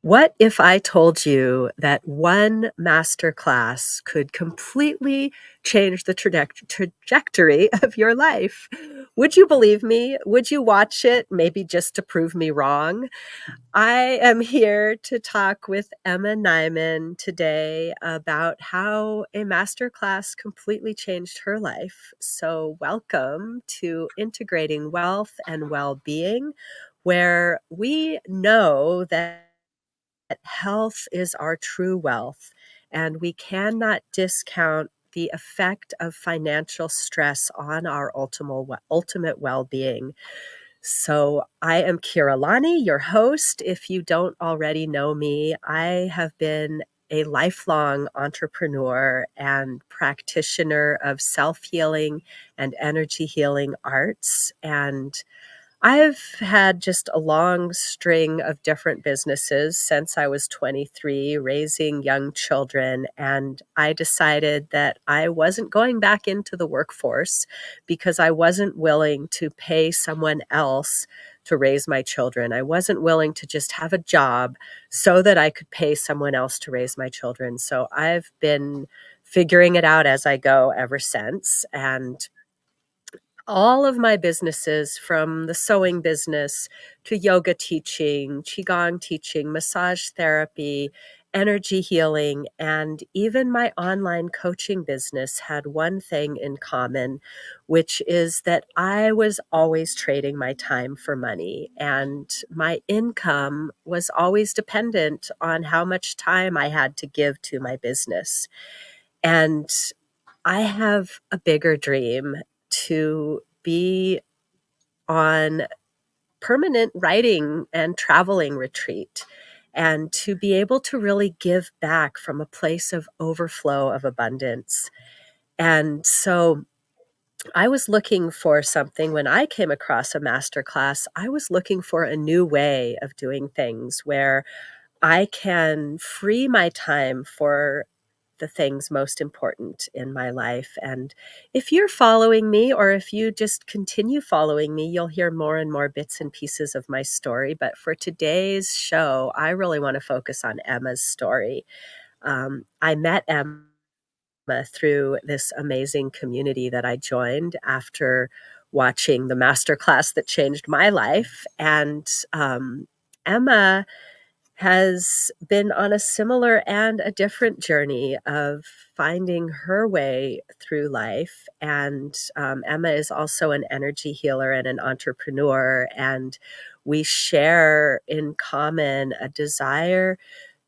What if I told you that one masterclass could completely change the trajectory of your life? Would you believe me? Would you watch it, maybe just to prove me wrong? I am here to talk with Emma Nyman today about how a masterclass completely changed her life. So, welcome to Integrating Wealth and Well-Being, where we know that health is our true wealth, and we cannot discount the effect of financial stress on our ultimate well-being. So, I am Kira Lani, your host. If you don't already know me, I have been a lifelong entrepreneur and practitioner of self-healing and energy healing arts. And I've had just a long string of different businesses since I was 23, raising young children, and I decided that I wasn't going back into the workforce because I wasn't willing to pay someone else to raise my children. I wasn't willing to just have a job so that I could pay someone else to raise my children. So I've been figuring it out as I go ever since, and all of my businesses, from the sewing business to yoga teaching, qigong teaching, massage therapy, energy healing, and even my online coaching business had one thing in common, which is that I was always trading my time for money, and my income was always dependent on how much time I had to give to my business. And I have a bigger dream to be on permanent writing and traveling retreat, and to be able to really give back from a place of overflow of abundance. And so I was looking for something when I came across a masterclass. I was looking for a new way of doing things where I can free my time for the things most important in my life. And if you're following me, or if you just continue following me, you'll hear more and more bits and pieces of my story. But for today's show, I really want to focus on Emma's story. I met Emma through this amazing community that I joined after watching the masterclass that changed my life. And Emma has been on a similar and a different journey of finding her way through life. And Emma is also an energy healer and an entrepreneur. And we share in common a desire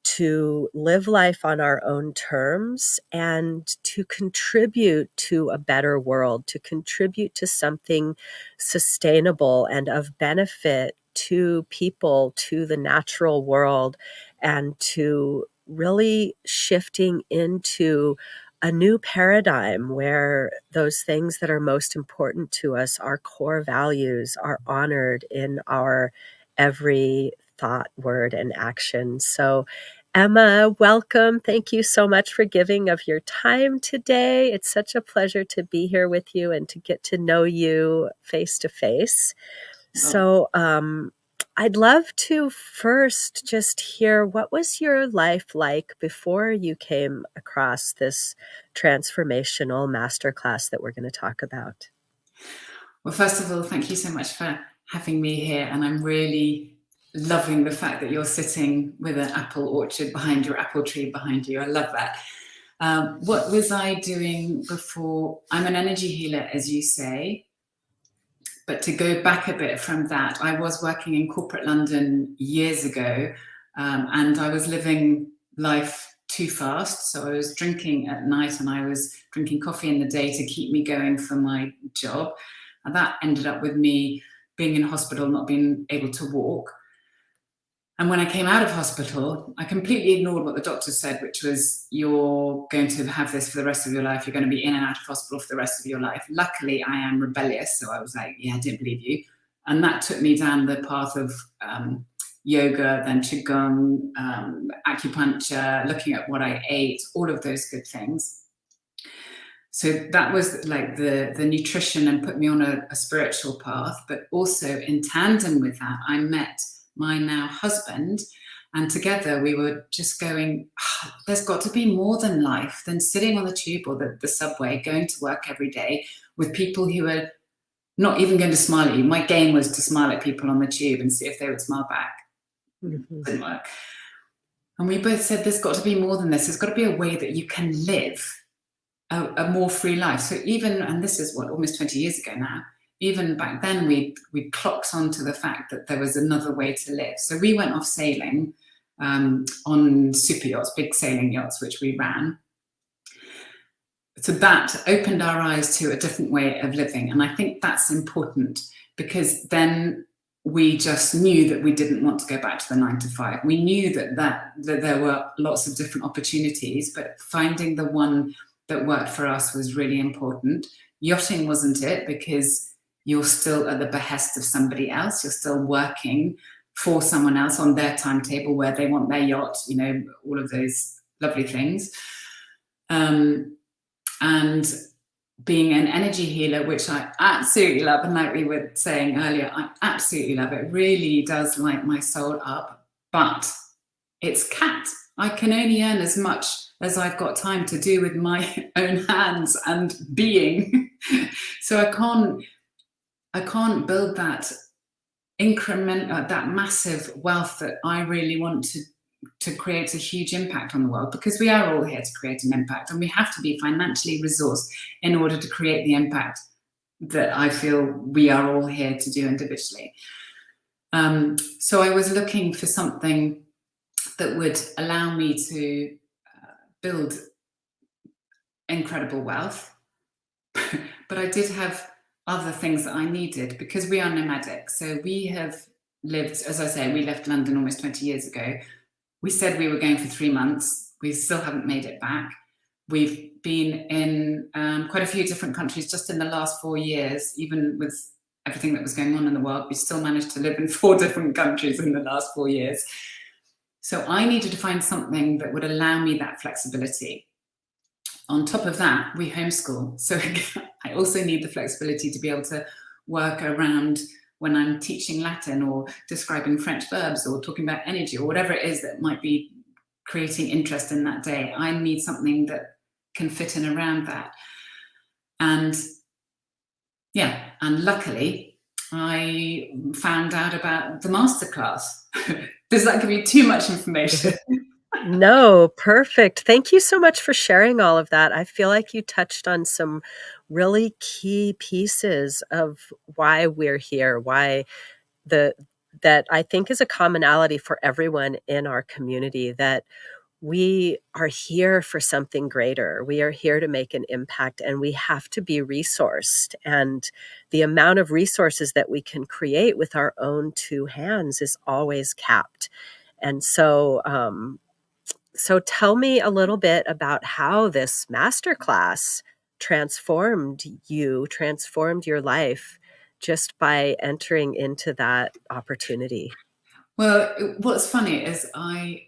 to live life on our own terms and to contribute to a better world, to contribute to something sustainable and of benefit to people, to the natural world, and to really shifting into a new paradigm where those things that are most important to us, our core values, are honored in our every thought, word, and action. So, Emma, welcome. Thank you so much for giving of your time today. It's such a pleasure to be here with you and to get to know you face to face. So, I'd love to first just hear, what was your life like before you came across this transformational masterclass that we're going to talk about? Well, first of all, thank you so much for having me here. And I'm really loving the fact that you're sitting with an apple orchard behind your apple tree behind you. I love that. What was I doing before? I'm an energy healer, as you say. But to go back a bit from that, I was working in corporate London years ago, and I was living life too fast. So I was drinking at night and I was drinking coffee in the day to keep me going for my job. And that ended up with me being in hospital, not being able to walk. And when I came out of hospital, I completely ignored what the doctor said, which was, you're going to have this for the rest of your life. You're going to be in and out of hospital for the rest of your life. Luckily, I am rebellious. So I was like, yeah, I didn't believe you. And that took me down the path of yoga, then qigong, acupuncture, looking at what I ate, all of those good things. So that was like the nutrition, and put me on a spiritual path. But also in tandem with that, I met my now husband, And together we were just going, oh, there's got to be more than life than sitting on the tube or the subway, going to work every day with people who are not even going to smile at you. My game was to smile at people on the tube and see if they would smile back. Mhm. Didn't work. And we both said, there's got to be more than this. There's got to be a way that you can live a more free life. So even, and this is what, almost 20 years ago now, even back then we clocked onto the fact that there was another way to live. So we went off sailing on super yachts, big sailing yachts, which we ran. So that opened our eyes to a different way of living. And I think that's important, because then we just knew that we didn't want to go back to the 9 to 5. We knew that there were lots of different opportunities, but finding the one that worked for us was really important. Yachting wasn't it, because you're still at the behest of somebody else. You're still working for someone else on their timetable, where they want their yacht, you know, all of those lovely things. And being an energy healer, which I absolutely love, and like we were saying earlier, I absolutely love it. It really does light my soul up, but it's capped. I can only earn as much as I've got time to do with my own hands and being. So I can't build that increment, that massive wealth that I really want to create a huge impact on the world, because we are all here to create an impact, and we have to be financially resourced in order to create the impact that I feel we are all here to do individually. So I was looking for something that would allow me to build incredible wealth, but I did have other things that I needed, because we are nomadic. So we have lived, as I say, we left London almost 20 years ago. We said we were going for 3 months. We still haven't made it back. We've been in quite a few different countries just in the last 4 years. Even with everything that was going on in the world, we still managed to live in 4 different countries in the last 4 years. So I needed to find something that would allow me that flexibility. On top of that, we homeschool. So I also need the flexibility to be able to work around when I'm teaching Latin or describing French verbs or talking about energy or whatever it is that might be creating interest in that day. I need something that can fit in around that. And yeah, and luckily I found out about the Masterclass. Does that give you too much information? No, perfect. Thank you so much for sharing all of that. I feel like you touched on some really key pieces of why we're here, why the that I think is a commonality for everyone in our community, that we are here for something greater. We are here to make an impact, and we have to be resourced. And the amount of resources that we can create with our own 2 hands is always capped. And so tell me a little bit about how this masterclass transformed your life just by entering into that opportunity. Well, what's funny is I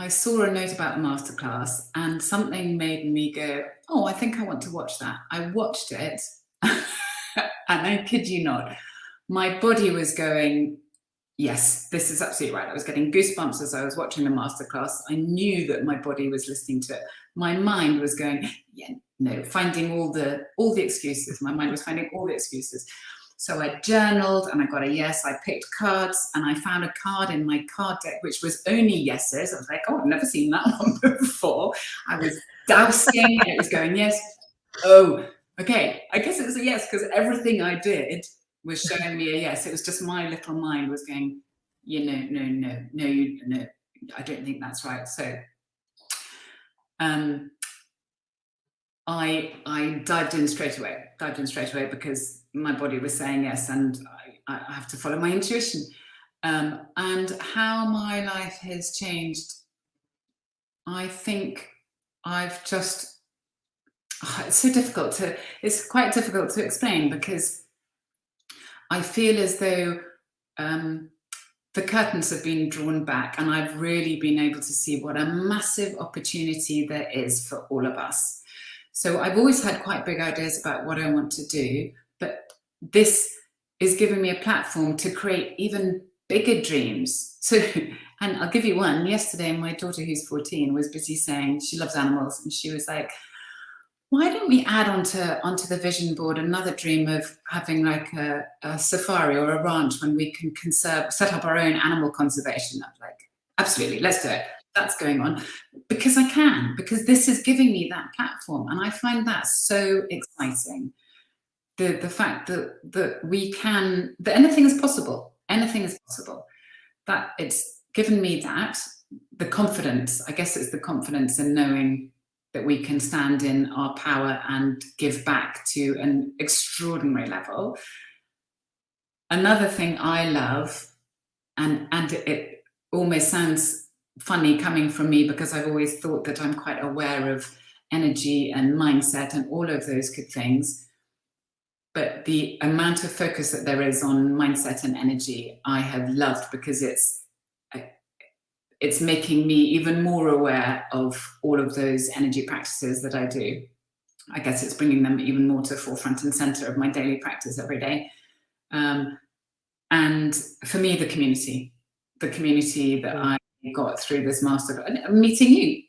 saw a note about the masterclass, and something made me go, oh, I think I want to watch that. I watched it, and I kid you not, my body was going, yes, this is absolutely right. I was getting goosebumps as I was watching the masterclass. I knew that my body was listening to it. My mind was going, yeah, no, finding all the excuses. My mind was finding all the excuses. So I journaled and I got a yes. I picked cards and I found a card in my card deck which was only yeses. I was like, oh, I've never seen that one before. I was dousing and it was going yes. Oh, okay. I guess it was a yes, because everything I did was showing me a yes. It was just my little mind was going, no, I don't think that's right. So I dived in straight away because my body was saying yes, and I have to follow my intuition. And how my life has changed, I think I've just, it's quite difficult to explain, because I feel as though the curtains have been drawn back, and I've really been able to see what a massive opportunity there is for all of us. So I've always had quite big ideas about what I want to do, but this is giving me a platform to create even bigger dreams. So, and I'll give you one. Yesterday, my daughter, who's 14, was busy saying she loves animals, and she was like, why don't we add onto the vision board another dream of having like a safari or a ranch when we can set up our own animal conservation? I'm like, absolutely, let's do it. That's going on because I can, because this is giving me that platform. And I find that so exciting. The fact that we can, that anything is possible, anything is possible, that it's given me that, the confidence, I guess it's the confidence in knowing that we can stand in our power and give back to an extraordinary level. Another thing I love, and it almost sounds funny coming from me because I've always thought that I'm quite aware of energy and mindset and all of those good things. But the amount of focus that there is on mindset and energy, I have loved because it's making me even more aware of all of those energy practices that I do. I guess it's bringing them even more to forefront and center of my daily practice every day. And for me, the community that I got through this master, meeting you,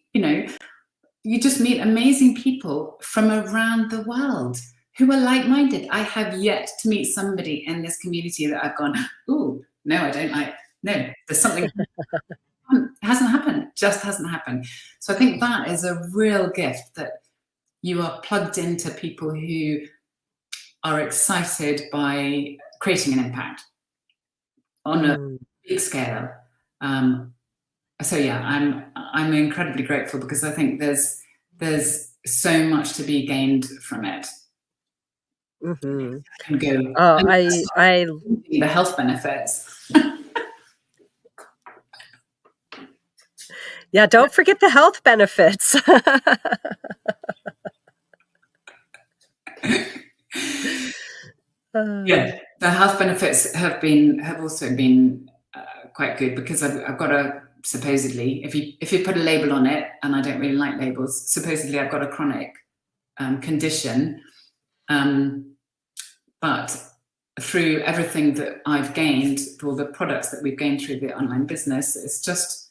you just meet amazing people from around the world who are like-minded. I have yet to meet somebody in this community that I've gone, ooh, no, I don't like, no, there's something hasn't happened, just hasn't happened. So I think that is a real gift, that you are plugged into people who are excited by creating an impact on a big scale. So yeah, I'm incredibly grateful because I think there's so much to be gained from it. Mm-hmm. Can go. Oh, I the health benefits. Yeah, don't forget the health benefits. Yeah, the health benefits have also been quite good because I've got a, supposedly, if you put a label on it, and I don't really like labels, supposedly I've got a chronic condition, but through everything that I've gained, all the products that we've gained through the online business, it's just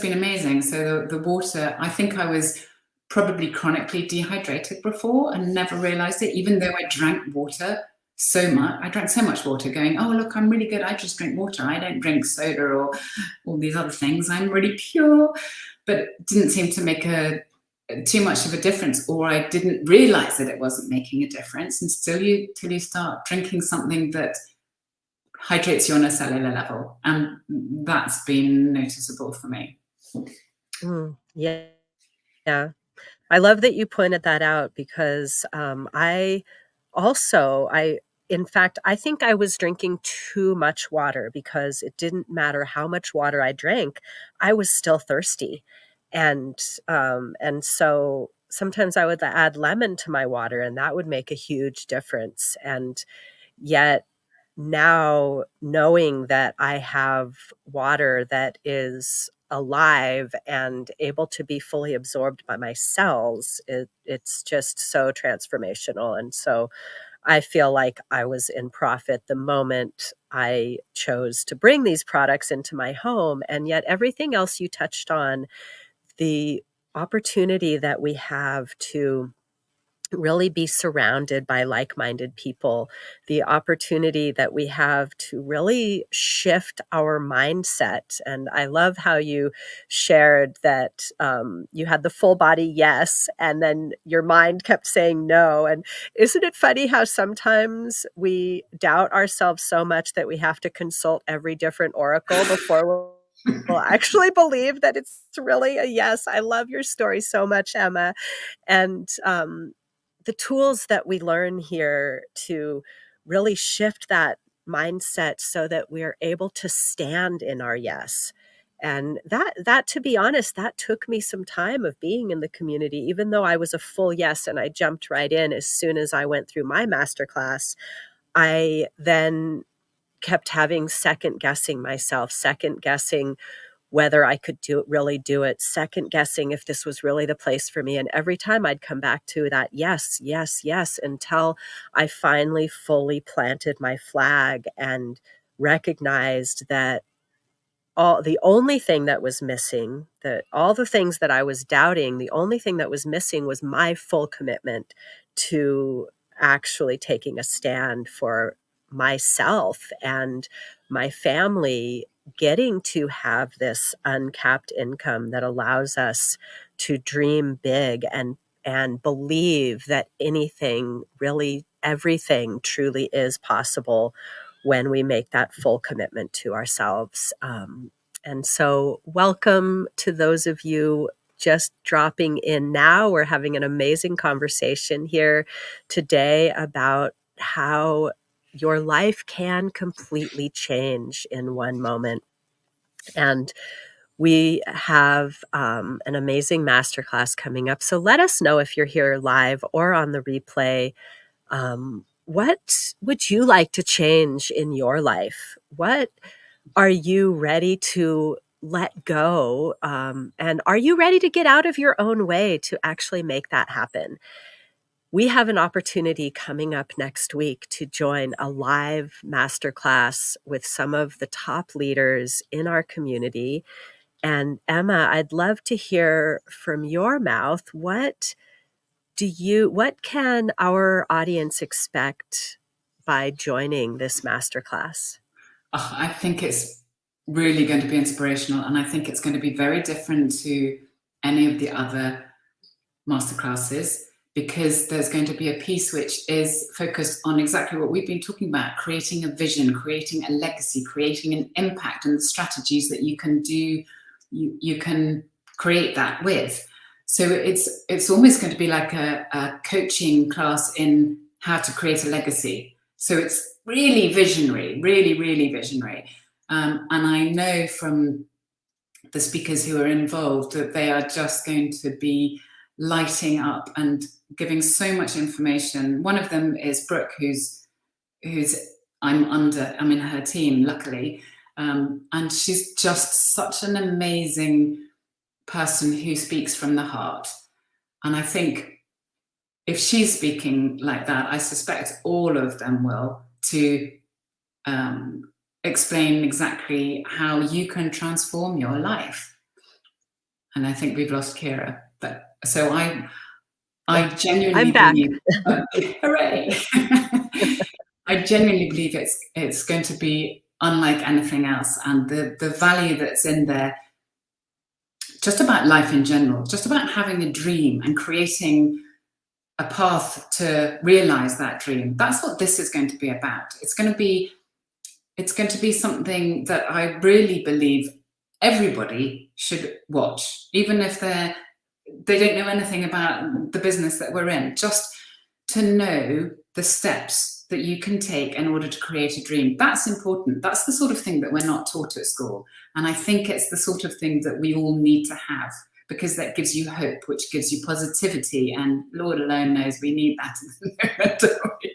been amazing. So the water, I think I was probably chronically dehydrated before and never realized it, even though I drank water so much. I drank so much water going, oh, look, I'm really good. I just drink water. I don't drink soda or all these other things. I'm really pure. But it didn't seem to make too much of a difference, or I didn't realize that it wasn't making a difference until you start drinking something that hydrates you on a cellular level. And that's been noticeable for me. Yeah. Yeah. I love that you pointed that out because in fact, I think I was drinking too much water because it didn't matter how much water I drank, I was still thirsty. And so sometimes I would add lemon to my water and that would make a huge difference. And yet now knowing that I have water that is alive and able to be fully absorbed by my cells, it's just so transformational. And so I feel like I was in profit the moment I chose to bring these products into my home. And yet everything else you touched on, the opportunity that we have to really be surrounded by like-minded people, the opportunity that we have to really shift our mindset. And I love how you shared that you had the full body yes, and then your mind kept saying no. And isn't it funny how sometimes we doubt ourselves so much that we have to consult every different oracle before we'll actually believe that it's really a yes. I love your story so much, Emma. And the tools that we learn here to really shift that mindset so that we're able to stand in our yes. And that to be honest, that took me some time of being in the community, even though I was a full yes and I jumped right in as soon as I went through my masterclass. I then kept having second guessing myself, second guessing whether I could really do it, second guessing if this was really the place for me. And every time I'd come back to that yes, yes, yes, until I finally fully planted my flag and recognized that the only thing that was missing, that all the things that I was doubting, the only thing that was missing was my full commitment to actually taking a stand for myself and my family, getting to have this uncapped income that allows us to dream big and believe that anything, really everything, truly is possible when we make that full commitment to ourselves. And so, welcome to those of you just dropping in now. We're having an amazing conversation here today about how your life can completely change in one moment. And we have an amazing masterclass coming up. So let us know if you're here live or on the replay. What would you like to change in your life? What are you ready to let go? And are you ready to get out of your own way to actually make that happen? We have an opportunity coming up next week to join a live masterclass with some of the top leaders in our community. And Emma, I'd love to hear from your mouth. What can our audience expect by joining this masterclass? Oh, I think it's really going to be inspirational, and I think it's going to be very different to any of the other masterclasses, because there's going to be a piece which is focused on exactly what we've been talking about: creating a vision, creating a legacy, creating an impact, and the strategies that you can do, you can create that with. So it's almost going to be like a coaching class in how to create a legacy. So it's really visionary, really, really visionary. And I know from the speakers who are involved that they are just going to be lighting up and giving so much information. One of them is Brooke, who's I'm in her team, luckily, and she's just such an amazing person who speaks from the heart. And I think if she's speaking like that, I suspect all of them will, to explain exactly how you can transform your life. And I think we've lost Kira, but so I genuinely I'm back. believe, hooray! I genuinely believe it's going to be unlike anything else, and the value that's in there, just about life in general, just about having a dream and creating a path to realize that dream. That's what this is going to be about. It's going to be something that I really believe everybody should watch, even if they don't know anything about the business that we're in, just to know the steps that you can take in order to create a dream. That's important. That's the sort of thing that we're not taught at school. And I think it's the sort of thing that we all need to have, because that gives you hope, which gives you positivity. And Lord alone knows we need that at the moment, don't we?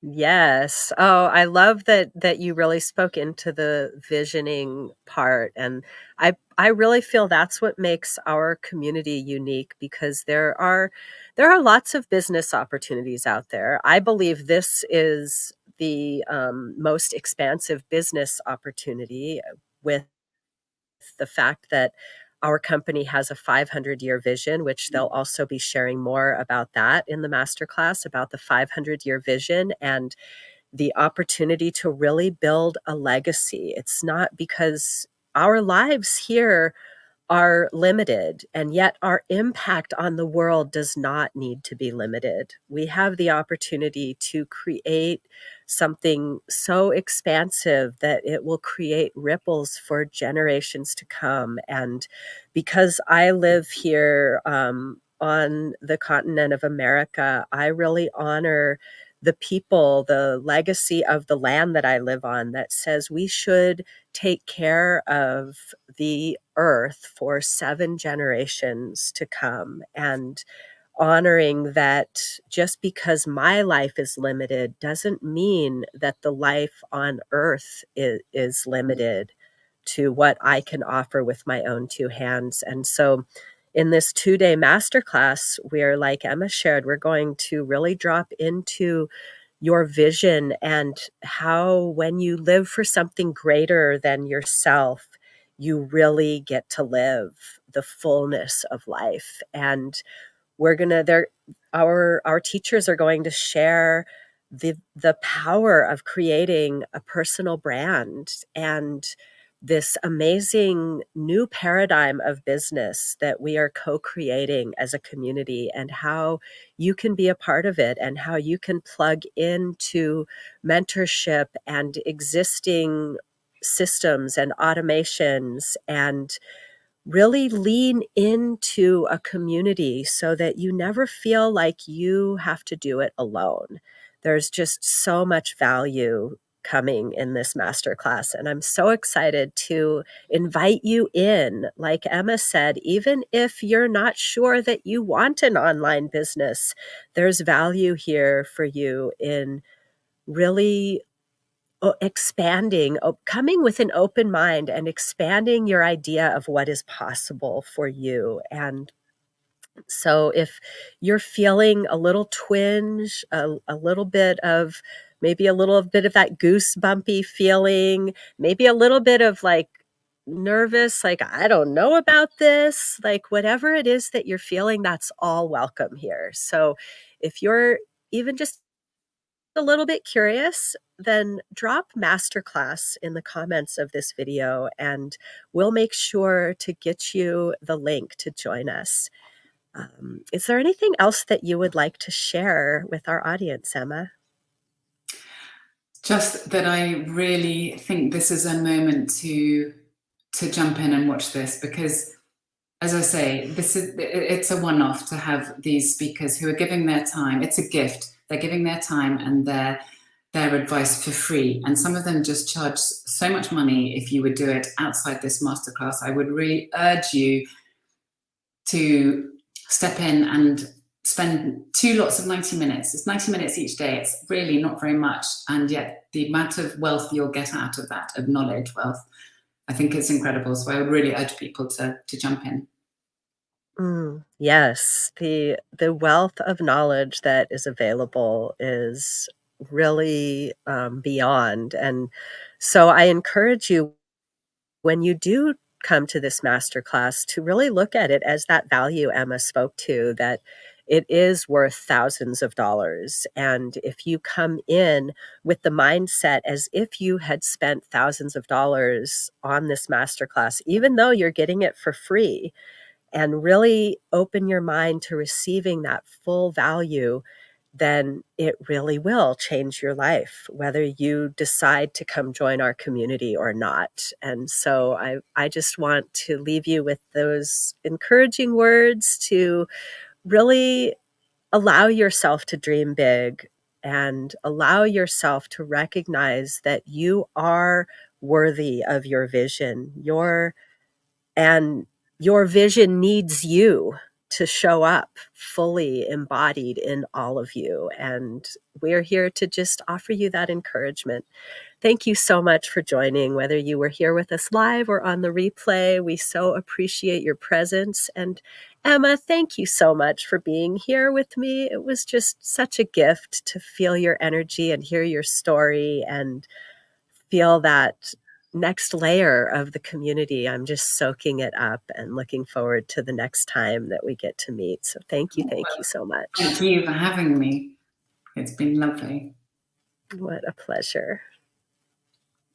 Yes. Oh, I love that you really spoke into the visioning part. And I really feel that's what makes our community unique, because there are lots of business opportunities out there. I believe this is the most expansive business opportunity, with the fact that our company has a 500-year vision, which they'll also be sharing more about that in the masterclass, about the 500-year vision and the opportunity to really build a legacy. It's not because our lives here are limited, and yet our impact on the world does not need to be limited. We have the opportunity to create something so expansive that it will create ripples for generations to come. And because I live here on the continent of America, I really honor the people, the legacy of the land that I live on, that says we should take care of the earth for 7 generations to come, and honoring that just because my life is limited doesn't mean that the life on earth is limited to what I can offer with my own 2 hands. And so in this 2-day masterclass, we're, like Emma shared, we're going to really drop into your vision and how when you live for something greater than yourself, you really get to live the fullness of life. And we're gonna there our teachers are going to share the power of creating a personal brand and this amazing new paradigm of business that we are co-creating as a community, and how you can be a part of it, and how you can plug into mentorship and existing systems and automations and really lean into a community so that you never feel like you have to do it alone. There's just so much value coming in this masterclass, and I'm so excited to invite you in. Like Emma said, even if you're not sure that you want an online business, there's value here for you in really expanding, coming with an open mind and expanding your idea of what is possible for you. And so if you're feeling a little twinge, a little bit of maybe a little bit of that goosebumpy feeling, maybe a little bit of like nervous, like, I don't know about this, like whatever it is that you're feeling, that's all welcome here. So if you're even just a little bit curious, then drop masterclass in the comments of this video and we'll make sure to get you the link to join us. Is there anything else that you would like to share with our audience, Emma? Just that I really think this is a moment to jump in and watch this, because as I say, it's a one-off to have these speakers who are giving their time. It's a gift. They're giving their time and their advice for free. And some of them just charge so much money. If you would do it outside this masterclass, I would really urge you to step in and spend 2 lots of 90 minutes. It's 90 minutes each day. It's really not very much. And yet the amount of wealth you'll get out of that, of knowledge wealth, I think it's incredible. So I would really urge people to jump in. Yes, the wealth of knowledge that is available is really beyond. And so I encourage you, when you do come to this masterclass, to really look at it as that value Emma spoke to, that it is worth thousands of dollars. And if you come in with the mindset as if you had spent thousands of dollars on this masterclass, even though you're getting it for free, and really open your mind to receiving that full value, then it really will change your life, whether you decide to come join our community or not. And so I just want to leave you with those encouraging words to really allow yourself to dream big and allow yourself to recognize that you are worthy of your vision. And your vision needs you to show up fully embodied in all of you. And we're here to just offer you that encouragement. Thank you so much for joining, whether you were here with us live or on the replay. We so appreciate your presence. And Emma, thank you so much for being here with me. It was just such a gift to feel your energy and hear your story and feel that next layer of the community. I'm just soaking it up and looking forward to the next time that we get to meet. So thank you so much. Thank you for having me. It's been lovely. What a pleasure.